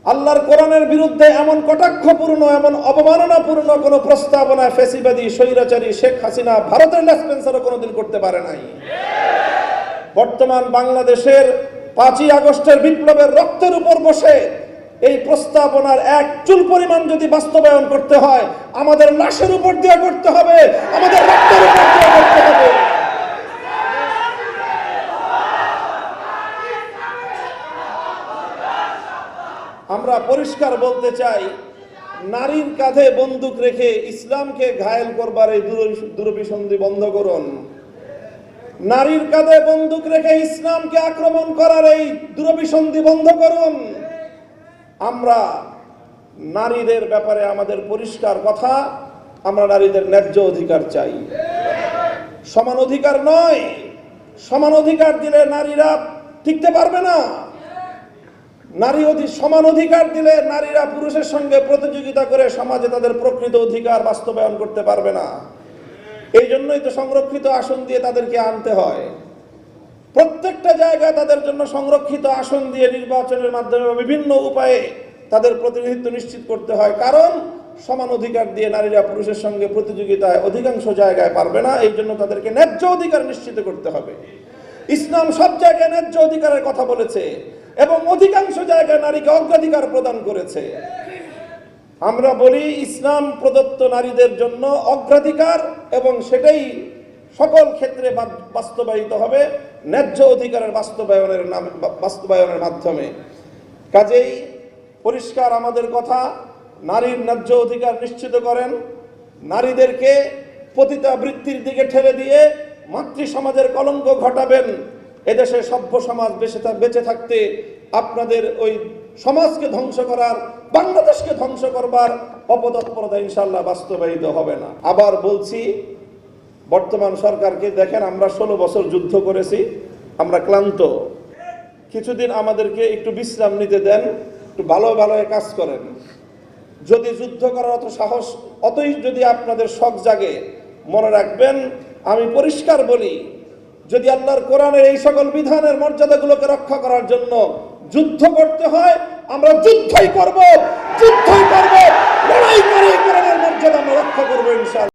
আল্লাহর কোরআনের বিরুদ্ধে এমন কটাক্ষপূর্ণ, এমন অবমাননাপূর্ণ কোন প্রস্তাবনা ফ্যাসিবাদী স্বৈরাচারী শেখ হাসিনা ভারতের লেসপেন্সারও কোনোদিন করতে পারে নাই। বর্তমান বাংলাদেশের 5ই আগস্টের বিপ্লবের রক্তের উপর বসে এই প্রস্তাবনার এক চুল পরিমাণ যদি বাস্তবায়ন করতে হয়, আমাদের লাশের উপর দিয়ে করতে হবে, আমাদের রক্তের উপর দিয়ে করতে হবে। আমরা পরিষ্কার বলতে চাই, নারীর কাঁধে বন্দুক রেখে ইসলামকে ঘায়েল করবার এই দুরভিসন্ধি বন্ধ করুন। নারীর কাঁধে বন্দুক রেখে ইসলামকে আক্রমণ করার এই দুরভিসন্ধি বন্ধ করুন। আমরা নারীদের ব্যাপারে আমাদের পরিষ্কার কথা, আমরা নারীদের ন্যায্য অধিকার চাই, সমান অধিকার নয়। সমান অধিকার দিলে নারীরা টিকতে পারবে না। সমান অধিকার দিলে নারীরা পুরুষের সঙ্গে প্রতিযোগিতা করে সমাজে তাদের প্রকৃত অধিকার বাস্তবায়ন করতে পারবে না। এই জন্যই তো সংরক্ষিত আসন দিয়ে তাদেরকে আনতে হয়। প্রত্যেকটা জায়গায় তাদের জন্য সংরক্ষিত আসন দিয়ে নির্বাচনের মাধ্যমে বিভিন্ন উপায়ে তাদের প্রতিনিধিত্ব নিশ্চিত করতে হয়। কারণ সমান অধিকার দিয়ে নারীরা পুরুষের সঙ্গে প্রতিযোগিতায় অধিকাংশ জায়গায় পারবে না। এই জন্য তাদেরকে ন্যায্য অধিকার নিশ্চিত করতে হবে। ইসলাম সব জায়গায় ন্যায্য অধিকারের কথা বলেছে এবং অধিকাংশ জায়গায় নারীকে অগ্রাধিকার প্রদান করেছে। আমরা বলি ইসলাম প্রদত্ত নারীদের জন্য অগ্রাধিকার, এবং সেটাই সকল ক্ষেত্রে বাস্তবায়িত হবে ন্যায্য অধিকারের বাস্তবায়নের মাধ্যমে। কাজেই পরিষ্কার আমাদের কথা, নারীর ন্যায্য অধিকার নিশ্চিত করেন। নারীদেরকে পতিতাবৃত্তির দিকে ঠেলে দিয়ে মাতৃ সমাজের কলঙ্ক ঘটাবেন। এদেশে সভ্য সমাজ বেঁচে থাকতে আপনাদের ওই সমাজকে ধ্বংস করার, বাংলাদেশকে ধ্বংস করবার অপতৎপরতা ইনশাআল্লাহ বাস্তবায়িত হবে না। আবার বলছি, বর্তমান সরকারকে দেখেন, আমরা 16 বছর যুদ্ধ করেছি, আমরা ক্লান্ত। কিছুদিন আমাদেরকে একটু বিশ্রাম নিতে দেন, একটু ভালো কাজ করেন। যদি যুদ্ধ করার অত সাহস, অতই যদি আপনাদের শখ জাগে, মনে রাখবেন, আমি পরিষ্কার বলি, যদি আল্লাহর কোরআনের এই সকল বিধানের মর্যাদাগুলোকে রক্ষা করার জন্য যুদ্ধ করতে হয়, আমরা যুদ্ধই করব, লড়াই করে কোরআনের মর্যাদা আমরা রক্ষা করবো ইনশাআল্লাহ।